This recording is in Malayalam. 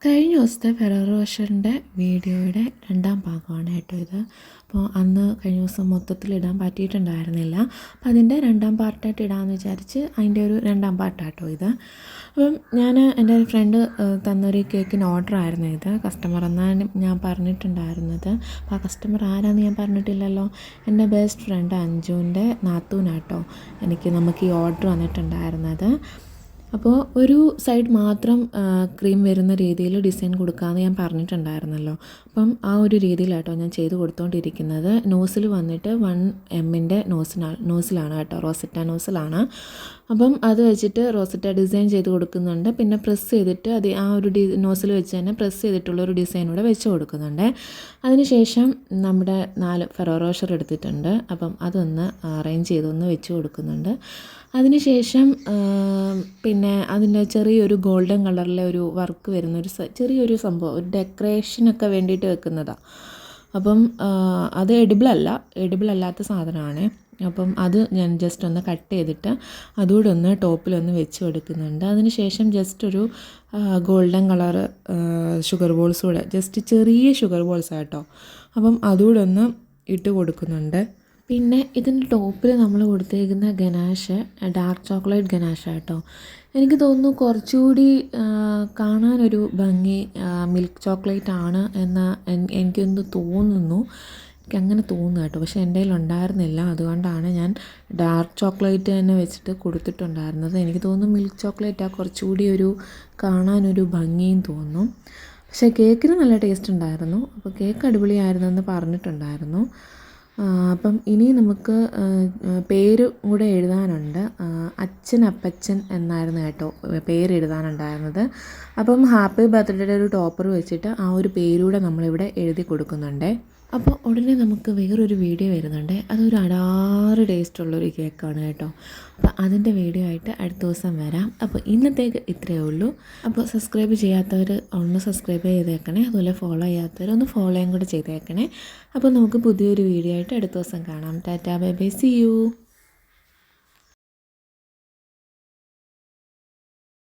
കഴിഞ്ഞ ദിവസത്തെ ഫെറോറോ റോഷറിൻ്റെ വീഡിയോയുടെ രണ്ടാം ഭാഗമാണ് കേട്ടോ ഇത്. അപ്പോൾ അന്ന് കഴിഞ്ഞ ദിവസം മൊത്തത്തിലിടാൻ പറ്റിയിട്ടുണ്ടായിരുന്നില്ല. അപ്പോൾ അതിൻ്റെ രണ്ടാം പാർട്ടായിട്ട് ഇടാമെന്ന് വിചാരിച്ച് അതിൻ്റെ ഒരു രണ്ടാം പാർട്ടാട്ടോ ഇത്. അപ്പം എൻ്റെ ഒരു ഫ്രണ്ട് തന്നൊരു കേക്കിന് ഓർഡർ ആയിരുന്നു ഇത്. കസ്റ്റമർ എന്നാണ് ഞാൻ പറഞ്ഞിട്ടുണ്ടായിരുന്നത്. അപ്പോൾ ആ കസ്റ്റമർ ആരാന്ന് ഞാൻ പറഞ്ഞിട്ടില്ലല്ലോ. എൻ്റെ ബെസ്റ്റ് ഫ്രണ്ട് അഞ്ജുവിൻ്റെ നാത്തൂനാട്ടോ നമുക്ക് ഈ ഓർഡർ വന്നിട്ടുണ്ടായിരുന്നത്. അപ്പോൾ ഒരു സൈഡ് മാത്രം ക്രീം വരുന്ന രീതിയിൽ ഡിസൈൻ കൊടുക്കാമെന്ന് ഞാൻ പറഞ്ഞിട്ടുണ്ടായിരുന്നല്ലോ. അപ്പം ആ ഒരു രീതിയിലാട്ടോ ഞാൻ ചെയ്ത് കൊടുത്തുകൊണ്ടിരിക്കുന്നത്. നോസിൽ വന്നിട്ട് 1mm നോസിലാണ് കേട്ടോ, റോസറ്റ നോസിലാണ്. അപ്പം അത് വെച്ചിട്ട് റോസറ്റ ഡിസൈൻ ചെയ്ത് കൊടുക്കുന്നുണ്ട്. പിന്നെ പ്രസ് ചെയ്തിട്ട് ആ ഒരു നോസിൽ വെച്ച് തന്നെ പ്രസ് ചെയ്തിട്ടുള്ളൊരു ഡിസൈനൂടെ വെച്ച് കൊടുക്കുന്നുണ്ട്. അതിനുശേഷം നമ്മുടെ 4 ഫെറോറോ റോഷർ എടുത്തിട്ടുണ്ട്. അപ്പം അതൊന്ന് അറേഞ്ച് ചെയ്തൊന്ന് വെച്ച് കൊടുക്കുന്നുണ്ട്. അതിനുശേഷം പിന്നെ അതിൻ്റെ ചെറിയൊരു ഗോൾഡൻ കളറിലെ ഒരു വർക്ക് വരുന്നൊരു ചെറിയൊരു സംഭവം, ഒരു ഡെക്കറേഷനൊക്കെ വേണ്ടിയിട്ട് വെക്കുന്നതാണ്. അപ്പം അത് എഡിബിൾ അല്ലാത്ത സാധനമാണ്. അപ്പം അത് ഞാൻ ജസ്റ്റ് ഒന്ന് കട്ട് ചെയ്തിട്ട് അതുകൂടെ ഒന്ന് ടോപ്പിലൊന്ന് വെച്ച് കൊടുക്കുന്നുണ്ട്. അതിനുശേഷം ജസ്റ്റ് ഒരു ഗോൾഡൻ കളറ് ഷുഗർ ബോൾസ് കൂടെ, ജസ്റ്റ് ചെറിയ ഷുഗർ ബോൾസ് ആട്ടോ. അപ്പം അതുകൂടെ ഒന്ന് ഇട്ട് കൊടുക്കുന്നുണ്ട്. പിന്നെ ഇതിൻ്റെ ടോപ്പിൽ നമ്മൾ കൊടുത്തേക്കുന്ന ഗനാഷ് ഡാർക്ക് ചോക്ലേറ്റ് ഗനാഷ് കേട്ടോ. എനിക്ക് തോന്നുന്നു കുറച്ചുകൂടി കാണാനൊരു ഭംഗി മിൽക്ക് ചോക്ലേറ്റ് ആണ് എന്ന് എനിക്കൊന്ന് തോന്നുന്നു. എനിക്കങ്ങനെ തോന്നുന്നു കേട്ടോ. പക്ഷേ എൻ്റെ കയ്യിൽ ഉണ്ടായിരുന്നില്ല, അതുകൊണ്ടാണ് ഞാൻ ഡാർക്ക് ചോക്ലേറ്റ് തന്നെ വെച്ചിട്ട് കൊടുത്തിട്ടുണ്ടായിരുന്നത്. എനിക്ക് തോന്നുന്നു മിൽക്ക് ചോക്ലേറ്റാണ് കുറച്ചുകൂടി ഒരു കാണാനൊരു ഭംഗിയും തോന്നുന്നു. പക്ഷേ കേക്കിന് നല്ല ടേസ്റ്റ് ഉണ്ടായിരുന്നു. അപ്പോൾ കേക്ക് അടിപൊളിയായിരുന്നു എന്ന് പറഞ്ഞിട്ടുണ്ടായിരുന്നു. അപ്പം ഇനി നമുക്ക് പേര് കൂടെ എഴുതാനുണ്ട്. അപ്പച്ചൻ എന്നായിരുന്നു കേട്ടോ പേര് എഴുതാനുണ്ടായിരുന്നത്. അപ്പം ഹാപ്പി ബർത്ത്ഡേയുടെ ഒരു ടോപ്പർ വെച്ചിട്ട് ആ ഒരു പേരൂടെ നമ്മളിവിടെ എഴുതി കൊടുക്കുന്നുണ്ട്. അപ്പോൾ ഉടനെ നമുക്ക് വേറൊരു വീഡിയോ വരുന്നുണ്ട്. അതൊരു അടാറ് ടേസ്റ്റുള്ളൊരു കേക്കാണ് കേട്ടോ. അപ്പോൾ അതിൻ്റെ വീഡിയോ ആയിട്ട് അടുത്ത ദിവസം വരാം. അപ്പോൾ ഇന്നത്തേക്ക് ഇത്രയേ ഉള്ളൂ. അപ്പോൾ സബ്സ്ക്രൈബ് ചെയ്യാത്തവർ ഒന്ന് സബ്സ്ക്രൈബ് ചെയ്തേക്കണേ. അതുപോലെ ഫോളോ ചെയ്യാത്തവർ ഒന്ന് ഫോളോയും കൂടെ ചെയ്തേക്കണേ. അപ്പോൾ നമുക്ക് പുതിയൊരു വീഡിയോ ആയിട്ട് അടുത്ത ദിവസം കാണാം. Tata bye bye, see U.